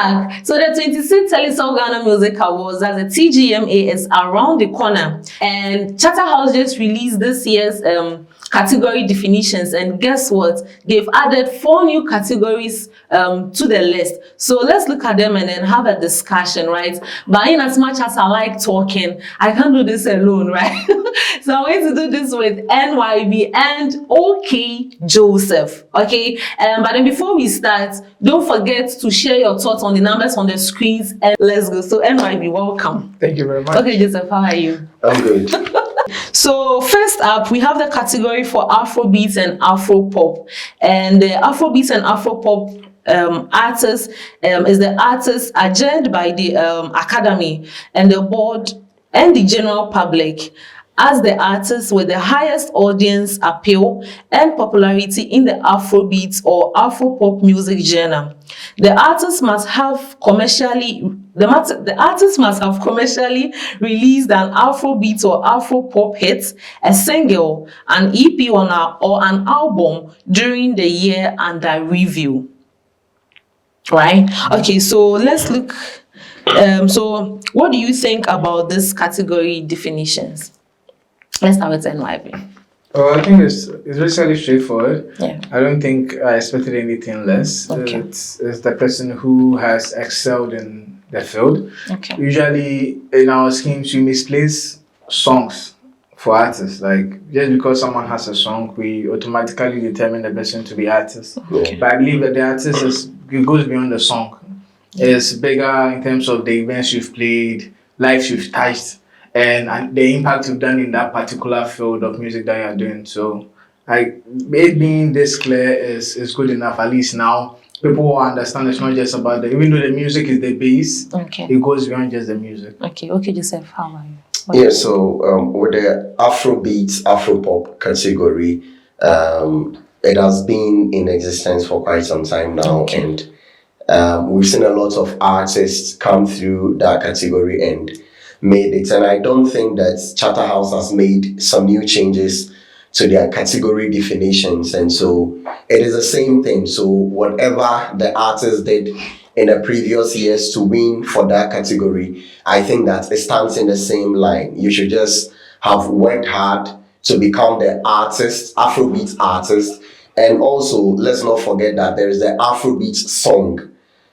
back. So the 26th Telesol Ghana Music Awards, as the TGMA, is around the corner, and Charterhouse just released this year's category definitions, and guess what? They've added 4 new categories to the list. So let's look at them and then have a discussion, right? But in as much as I like talking, I can't do this alone, right? So I'm going to do this with NYB and OK Joseph, okay? But then before we start, don't forget to share your thoughts on the numbers on the screens, and let's go. So NYB, welcome. Thank you very much. Okay, Joseph, how are you? I'm good. So first up, we have the category for Afrobeats and Afropop, and the Afrobeats and Afropop artist is the artist adjourned by the Academy and the board and the general public as the artist with the highest audience appeal and popularity in the Afrobeats or Afropop music genre. The artist must have commercially released an Afrobeat or Afropop hit, a single, an EP or an album during the year under review. Right? Okay, so let's look. So what do you think about this category definitions? Let's start with NYB. Well, I think it's basically straightforward. Yeah. I don't think I expected anything less. Okay. It's the person who has excelled in the field. Okay. Usually in our schemes, we misplace songs for artists. Like, just because someone has a song, we automatically determine the person to be artist. Okay. But I believe that the artist it goes beyond the song. It's bigger in terms of the events you've played, lives you've touched, and the impact you've done in that particular field of music that you're doing. So, it being this clear is good enough. At least now, people will understand it's not just about even though the music is the base, Okay. it goes beyond just the music. Okay, Joseph, how are you? Yeah, so with the Afrobeats, Afropop category, it has been in existence for quite some time now, Okay. and we've seen a lot of artists come through that category and made it. And I don't think that Charterhouse has made some new changes to their category definitions, and so it is the same thing. So whatever the artist did in the previous years to win for that category, I think that it stands in the same line. You should just have worked hard to become the artist, Afrobeat artist. And also, let's not forget that there is the Afrobeat song.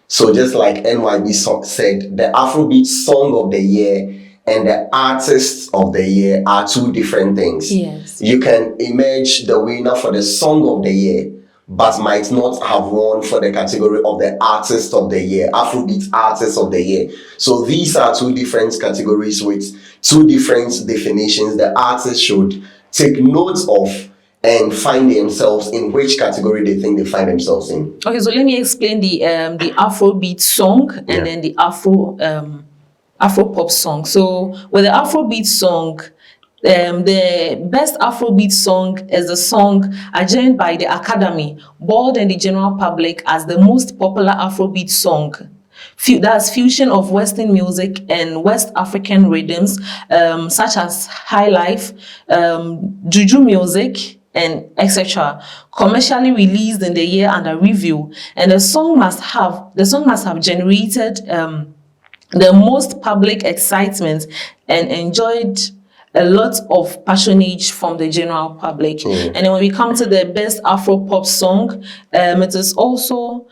So just like NYB said, the Afrobeat song of the year and the artist of the year are 2 different things. Yes. You can emerge the winner for the song of the year, but might not have won for the category of the artist of the year, Afrobeat artist of the year. So these are 2 different categories with 2 different definitions. The artist should take note of and find themselves in which category they think they find themselves in. Okay, so let me explain the Afrobeat song and then the Afropop song. So with the Afrobeat song, the best Afrobeat song is the song adjourned by the Academy, board and the general public as the most popular Afrobeat song. That's fusion of Western music and West African rhythms, such as high life, juju music, and etc. Commercially released in the year under review, and the song must have generated the most public excitement and enjoyed a lot of patronage from the general public. And then when we come to the best Afro-pop song, it is also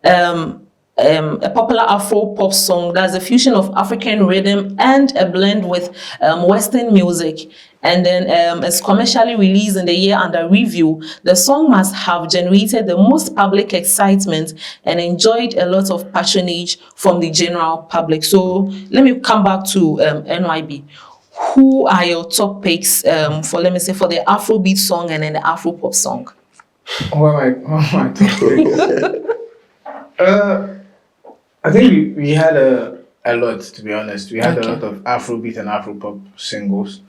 a popular Afro-pop song that's a fusion of African rhythm and a blend with Western music. And then it's commercially released in the year under review. The song must have generated the most public excitement and enjoyed a lot of patronage from the general public. So let me come back to NYB. Who are your top picks for, let me say, for the Afrobeat song and then the Afro-pop song? What am I top picks? I think we had a lot, to be honest. We had a lot of Afrobeat and Afropop singles.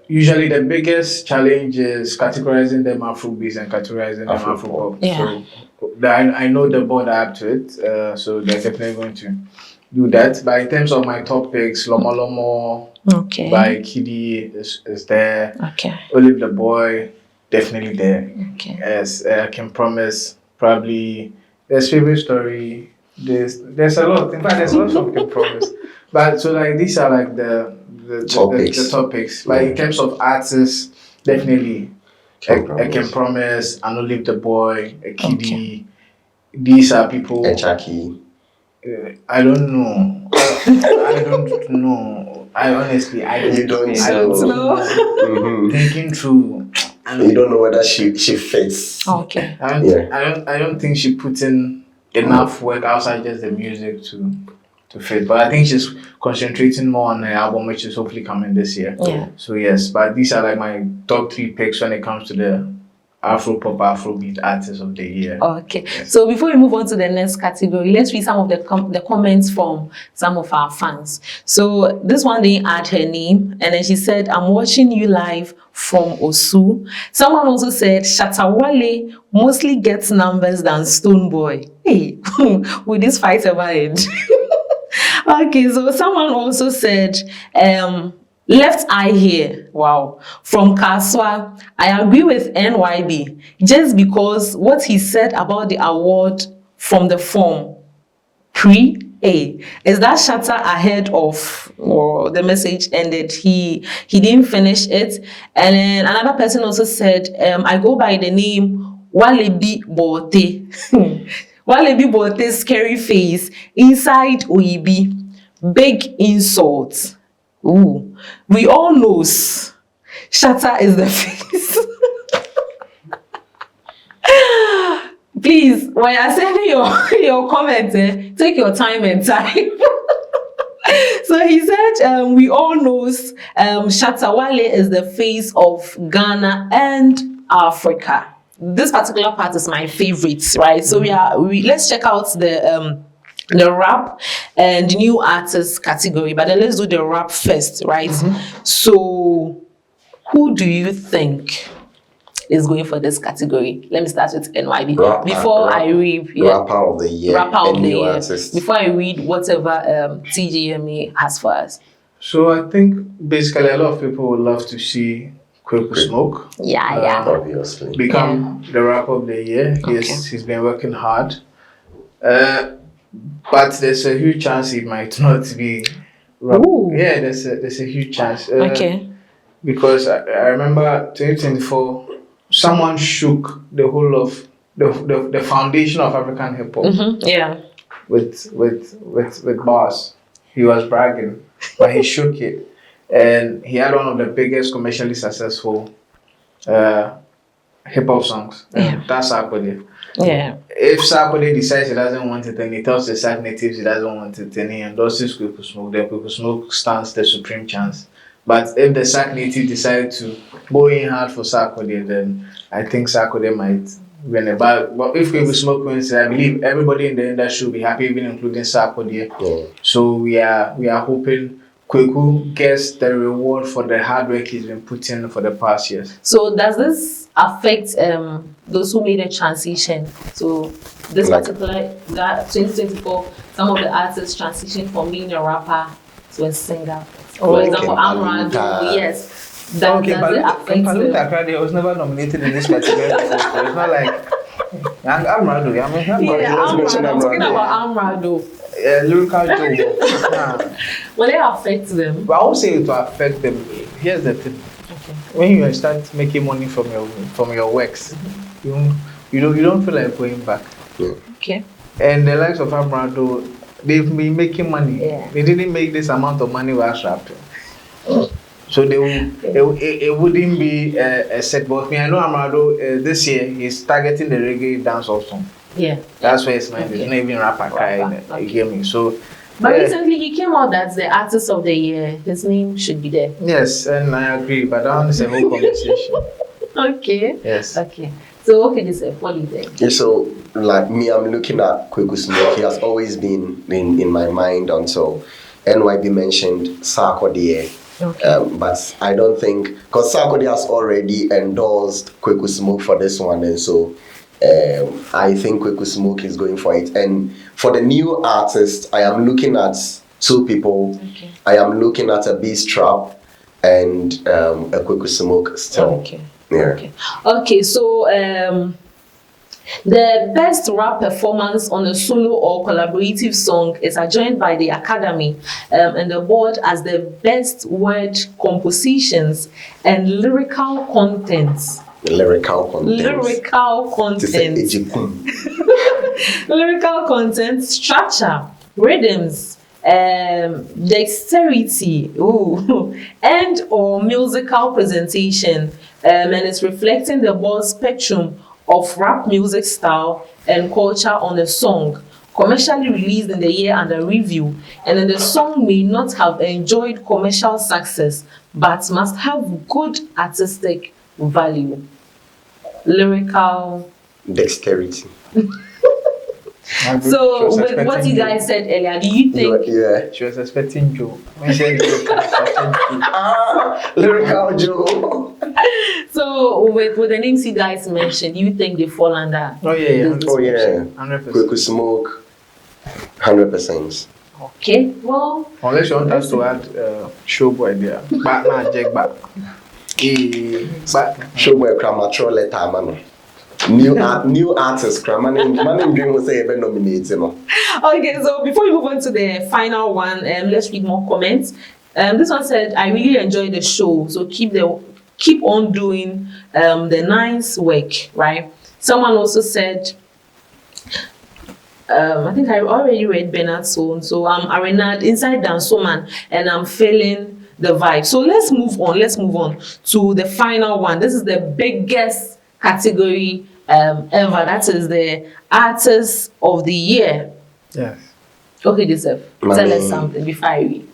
Usually the biggest challenge is categorizing them Afrobeats and categorizing them Afropop. Yeah. So I know the board are up to it, so they're definitely going to do that. But in terms of my top picks, Lomo Lomo by Kiddy is there. Okay. Olive the Boy, definitely there. Okay. Yes, I can promise probably there's Favorite Story. there's a lot. In fact, there's a lot of can promise. But so like these are like the topics. But in terms of artists, definitely I can promise. I know Leave the Boy, a Kiddie. These are people. A Jackie. I don't know. I don't know. I honestly, I don't know. Mm-hmm. Thinking through. You don't know whether she fits. Okay. I don't think she put in enough work outside just the music to fit. But I think she's concentrating more on the album, which is hopefully coming this year. Yeah. So yes, but these are like my top 3 picks when it comes to the Afro-pop, Afrobeat artist of the year. Okay. Yes. So before we move on to the next category, let's read some of the comments from some of our fans. So this one, they add her name, and then she said, "I'm watching you live from Osu." Someone also said, "Shatawale mostly gets numbers than Stonebwoy." Hey, will this fight ever end? Okay, so someone also said, "Left eye here." Wow. From Kaswa, "I agree with NYB just because what he said about the award from the form is that Shatter ahead of, or the message ended, he didn't finish it." And then another person also said, "I go by the name Walebi Bote." Walebi Bote, scary face inside Oibi, big insults. Ooh, we all knows Shatter is the face. Please, when you're sending your comments, take your time and time. So he said, we all knows Shatawale is the face of Ghana and Africa. This particular part is my favorite, right? So let's check out the rap and new artist category, but then let's do the rap first, right? Mm-hmm. So who do you think is going for this category? Let me start with NYB. I read Rapper of the Year. Rapper of the Year. Artist. Before I read whatever TGMA has for us. So I think basically a lot of people would love to see Kwaku Smoke. Obviously. Become the Rapper of the Year. He's been working hard. But there's a huge chance it might not be. Yeah, there's a huge chance. Because I remember 2024, someone shook the whole of the foundation of African hip hop. Mm-hmm. Yeah. With bars. He was bragging, but he shook it, and he had one of the biggest commercially successful hip hop songs. Yeah. That's Sarkodie. Yeah. If Sarkodie decides he doesn't want it, then he tells the Sac natives he doesn't want it, and he endorses Kwaku Smoke, then Kwaku Smoke stands the supreme chance. But if the Sac native decide to go in hard for Sarkodie, then I think Sarkodie might win. But if Kwaku Smoke wins, I believe everybody in the industry will be happy, even including Sarkodie. Yeah. So we are hoping Kwaku gets the reward for the hard work he's been putting in for the past years. So does this affect those who made a transition? So this particular 2024, some of the artists transitioned from being a rapper to a singer. For example, Amrado, yes. Does it affect I was never nominated in this particular so it's not like Amrado. I'm talking about Amrado. Lyrical Joe. Will it affect them? But I won't say it will affect them. Here's the thing. Okay. When you start making money from your works, you don't feel like going back. Okay. And the likes of Amrado, they've been making money. Yeah. They didn't make this amount of money while rapping. So it wouldn't be a setback. I know Amrado this year he's targeting the reggae dance song. Yeah. That's where his mind is. Not even rapper. You hear me? So. But recently he came out that's the artist of the year. His name should be there. Yes, and I agree. But that one is a whole conversation. Okay. Yes. Okay. So this is what do you think? Yeah, so like me, I'm looking at Kwaku Smoke. He has always been in my mind until NYB mentioned Sarkodie. Okay. But I don't think, because Sarkodie has already endorsed Kwaku Smoke for this one, and so I think Kwaku Smoke is going for it. And for the new artist, I am looking at 2 people. Okay. I am looking at a Beast Trap and a Kwaku Smoke still. Okay. Yeah. Okay. So The best rap performance on a solo or collaborative song is adjoined by the Academy and the board as the best word compositions and lyrical contents. Lyrical content. Lyrical To say content. ejikun. Lyrical content, structure, rhythms, dexterity, and or musical presentation, and it's reflecting the broad spectrum of rap music style and culture on a song, commercially released in the year under review, and then the song may not have enjoyed commercial success, but must have good artistic value. Lyrical. Dexterity. So, with what you guys said earlier, do you think? Yeah. She was expecting Joe. When she said Joe, Lyrical Joe. So, with the names you guys mentioned, do you think they fall under? Oh yeah. Oh yeah. 100%. Quick smoke. 100%. Okay, well. Unless you want us to add Showboy there. But nah, Jack back. But Showboy Kramature letter man. New artist man in dream will say ever nominated, you know. Okay, so before we move on to the final one, let's read more comments. This one said, "I really enjoyed the show, so keep on doing the nice work." Right. Someone also said, I think I already read Bernard's own. So I'm Arenad inside Dansoman, and I'm feeling the vibe. So let's move on. Let's move on to the final one. This is the biggest category ever. That is the artist of the year. yes. Okay, Joseph, tell us something before I read.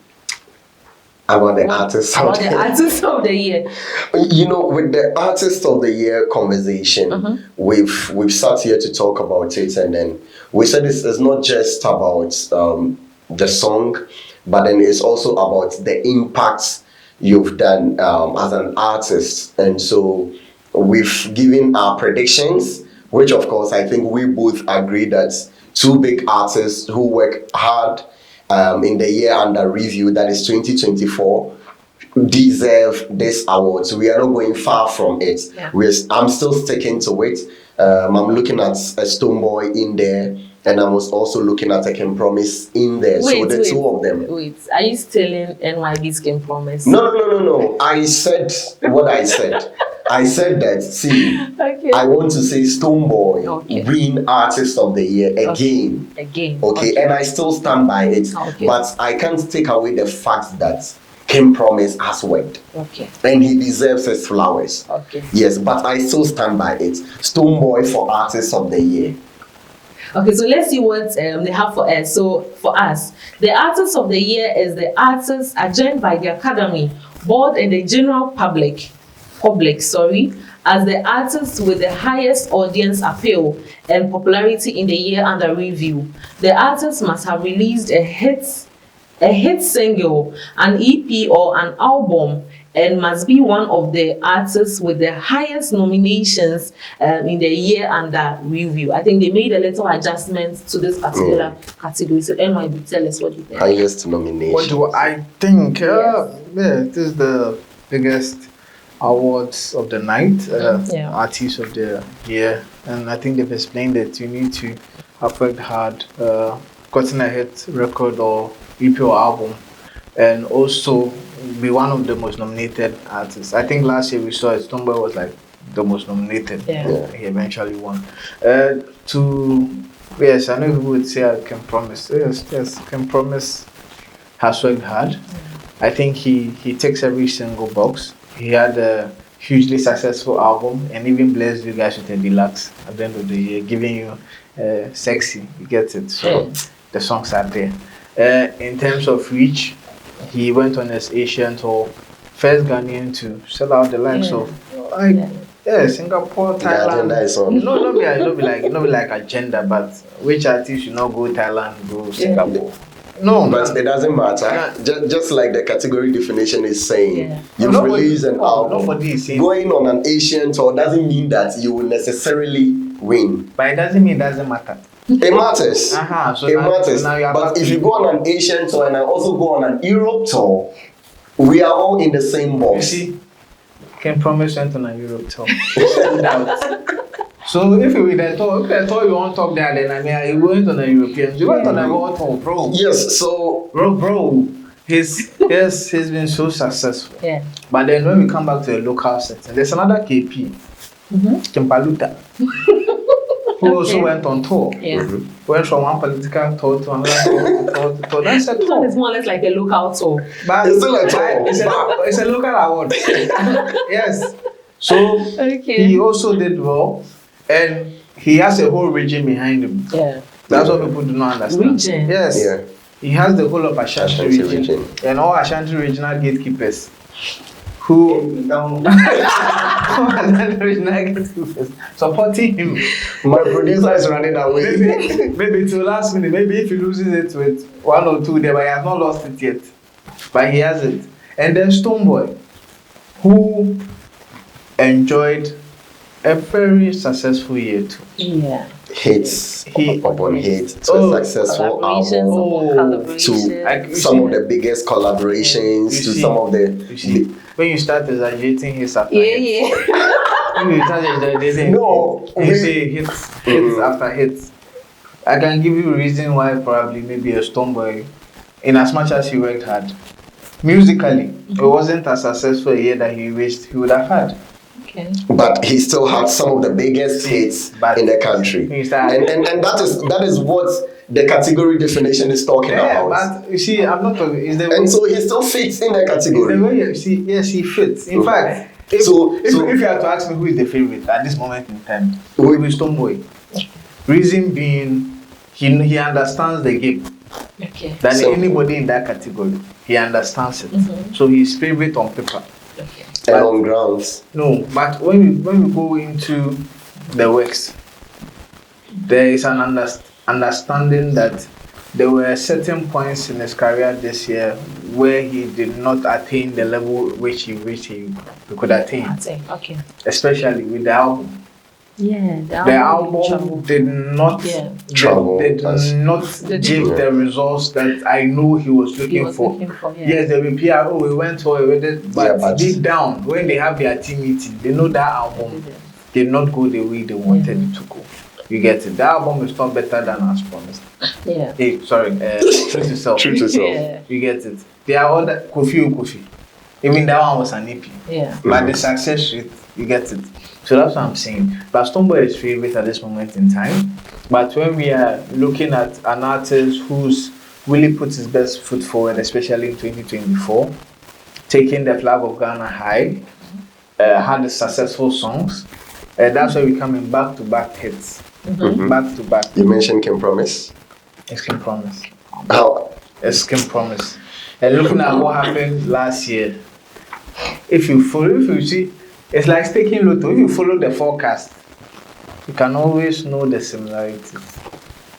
About the artist of About the the artist of the year. You know, with the artist of the year conversation, we've sat here to talk about it, and then we said it's not just about the song, but then it's also about the impact you've done as an artist. And so we've given our predictions, which of course I think we both agree that two big artists who work hard in the year under review, that is 2024, deserve this award. So we are not going far from it. Yeah. I'm still sticking to it. I'm looking at a Stonebwoy in there, and I was also looking at a Can Promise in there. So the two of them. Wait, are you stealing NYB's Can Promise? No. I said what I said. I said that, see, Okay. I want to say Stonebwoy Okay. win Artist of the Year again. Again. Okay, and I still stand by it. Okay. But I can't take away the fact that Kim Promise has worked. Okay. And he deserves his flowers. Okay. Yes, but I still stand by it. Stonebwoy for Artist of the Year. Okay, so let's see what they have for us. So for us, the artist of the year is the artist adjoined by the Academy, board, and the general public, as the artist with the highest audience appeal and popularity in the year under review. The artist must have released a hit single, an EP, or an album, and must be one of the artists with the highest nominations in the year under review. I think they made a little adjustment to this particular category. So NYB, tell us what you think. Highest nomination. What do I think? Yeah, this is the biggest awards of the night, artist of the year, and I think they've explained that you need to have worked hard, gotten a hit record or EP or album, and also be one of the most nominated artists. I think last year we saw Stonebwoy was like the most nominated. Yeah. He eventually won. Yes, I know people would say I Can Promise. Yes, Can Promise has worked hard. I think he ticks every single box. He had a hugely successful album and even blessed you guys with a deluxe at the end of the year, giving you Sexy. You get it. So the songs are there. In terms of reach, he went on his Asian tour, first Ghanaian to sell out the likes of Singapore, Thailand. Not be like agenda, but which artist should not go Thailand, go Singapore. No, but it doesn't matter. Just like the category definition is saying, you've Nobody- released an album. nobody is saying- Going on an Asian tour doesn't mean that you will necessarily win. But it doesn't mean it doesn't matter. It matters. So It now- matters. now you are But back if to- you go on an Asian tour and I also go on an Europe tour, we are all in the same You box. see, Can Promise went on a Europe tour. So if we the tour, you want to talk there, then I mean, you went on a European, you went on a world tour, bro. Yes, so Bro, he's been so successful. Yeah. But then when we come back to a local setting, there's another KP, Kimpaluta, who also went on tour. Yeah. Went from one political tour to another tour. That's a This one tour. is more or less like a local tour. But It's still a tour. it's a local award. Yes. So Okay. he also did well, and he has a whole region behind him. Yeah. That's what people do not understand. Region? Yes. yeah. He has the whole of Ashanti Ashanti region, region. and all Ashanti regional gatekeepers who supporting him. My producer is running away. Maybe till last minute, maybe if he loses it with 1 or 2 there, but he has not lost it yet. But he has it. And then Stonebwoy, who enjoyed a very successful year too. Yeah. Hits upon hits to Oh, a successful Collaborations album, upon to collaborations. some of the biggest collaborations, You to see, some of the You see, when you start exaggerating his after Yeah, hits, yeah. when you start exaggerating, No, you say hits after hits. I can give you a reason why probably maybe a Stonebwoy, in as much as he worked hard, musically, it wasn't as successful a year that he wished he would have had. Okay. but he still had some of the biggest hits But in the country. he started- And that is what the category definition is talking Yeah, about. but you see, I'm not talking. It's the And so he still fits in the it's the category. way you see. Yes, he fits. In fact, if So- if you have to ask me who is the favorite at this moment in time, it will be Stonebwoy. Reason being, he understands the game Okay. than So- anybody in that category. He understands it, so he's favorite on paper. Okay. And on grounds. No, but when we go into the works, there is an understanding that there were certain points in his career this year where he did not attain the level which he wished he could attain, That's it. Okay. especially with the album. Yeah. The album did not Yeah. Trouble. did not give the results that I know he was looking for. Yeah. Yes, there will be PR, oh, we went for it, but, Yeah, but- deep down, when they have their team meeting, they know that album did not go the way they wanted it to go. You get it. The album is not better than as promised. Yeah. Hey, sorry, True to Self. True to self. Yeah. You get it. There are other Kofi. Even that one was an EP. Yeah. But the success rate, you get it. So that's what I'm saying. But Stonebwoy is favorite at this moment in time. But when we are looking at an artist who's really put his best foot forward, especially in 2024, taking the flag of Ghana high, had successful songs, that's why we come in back-to-back hits. Back-to-back. You mentioned Kim Promise. It's Kim Promise. How? It's Kim Promise. And looking at what happened last year, if you see, it's like taking lotto. If you follow the forecast, you can always know the similarities.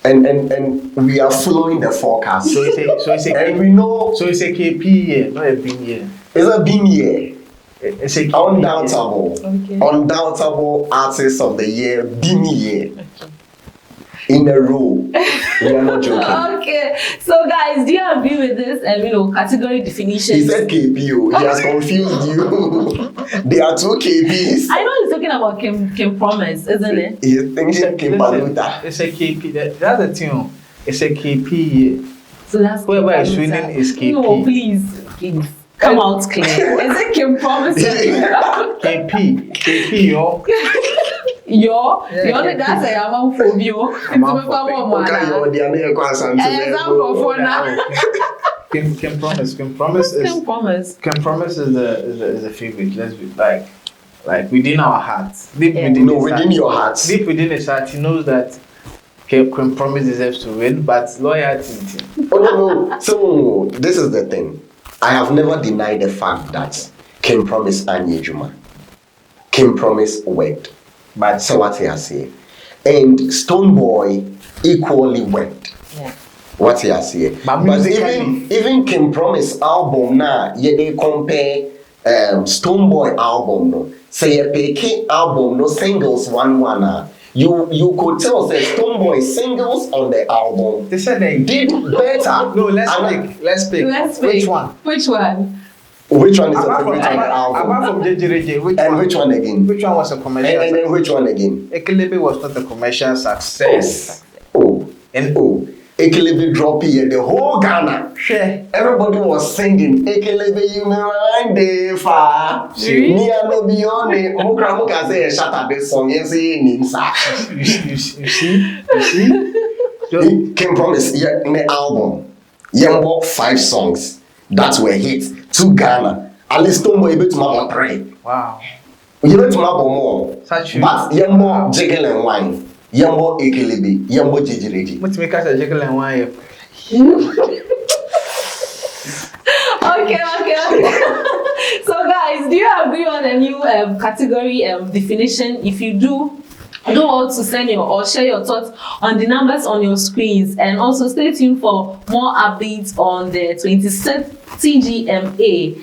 And we are following the forecast. So it's a And we know so it's a KP year, not a BIM year. it's a BIM year. It's a KP Undoubtable. Okay. Undoubtable artist of the year, BIM year. In a row. We are not joking. Okay. So guys, do you agree with this? Category definitions. He said KPO. He has confused you. There are two KPs. I know he's talking about Kim Promise, isn't it? He's thinking Kim Paluta. It's a KP. That's the thing. It's a KP year. So that's Whoever Kim is Paluta. winning is KP. No, please. Come out clear. Is it Kim Promise? KP, yo. That's a amount for you. Okay, you're the other question. Example for now. Kim Promise. Kim Promise is Kim Promise. Kim Promise is the favorite. Let's be like within our hearts, deep Yeah. within No, his within heart. your hearts. Deep within his heart, he knows that Kim Promise deserves to win, but loyalty. Oh no. So this is the thing. I have never denied the fact that Kim Promise Anye Juma. Kim Promise worked. But so what he has said. And Stonebwoy equally worked. Yeah. What he has said. But But musically- even Kim Promise album now, yeah, they compare Stonebwoy album no. Say a PK album no singles one. You could tell say Stonebwoy singles on the album They said they did better. No, let's And pick. Let's pick. Let's Which pick. one? Which one? Which one is your Apart favorite on the album? apart from JJJ, Which one again? Which one was a commercial? And then which one again? Ekelebe was not a commercial success. Ekelebe drop here, the whole Ghana. Share. Everybody was singing Ekelebe, you may mind the far. Me and no beyond it. Muka say shut up this song. Yes, Nimsa. You see? He came from the album. Yembo 5 songs that were hits to Ghana. At least Stonebwoy able to make 3. Wow. You know to make more. Such But Yembo Jiggle and Wine. Yembo Ekelebe. Yembo Jijireji. What's make us a Jekyll and Hyde? Okay. So guys, do you agree on a new category definition? If you do well to send or share your thoughts on the numbers on your screens, and also stay tuned for more updates on the 26th TGMA.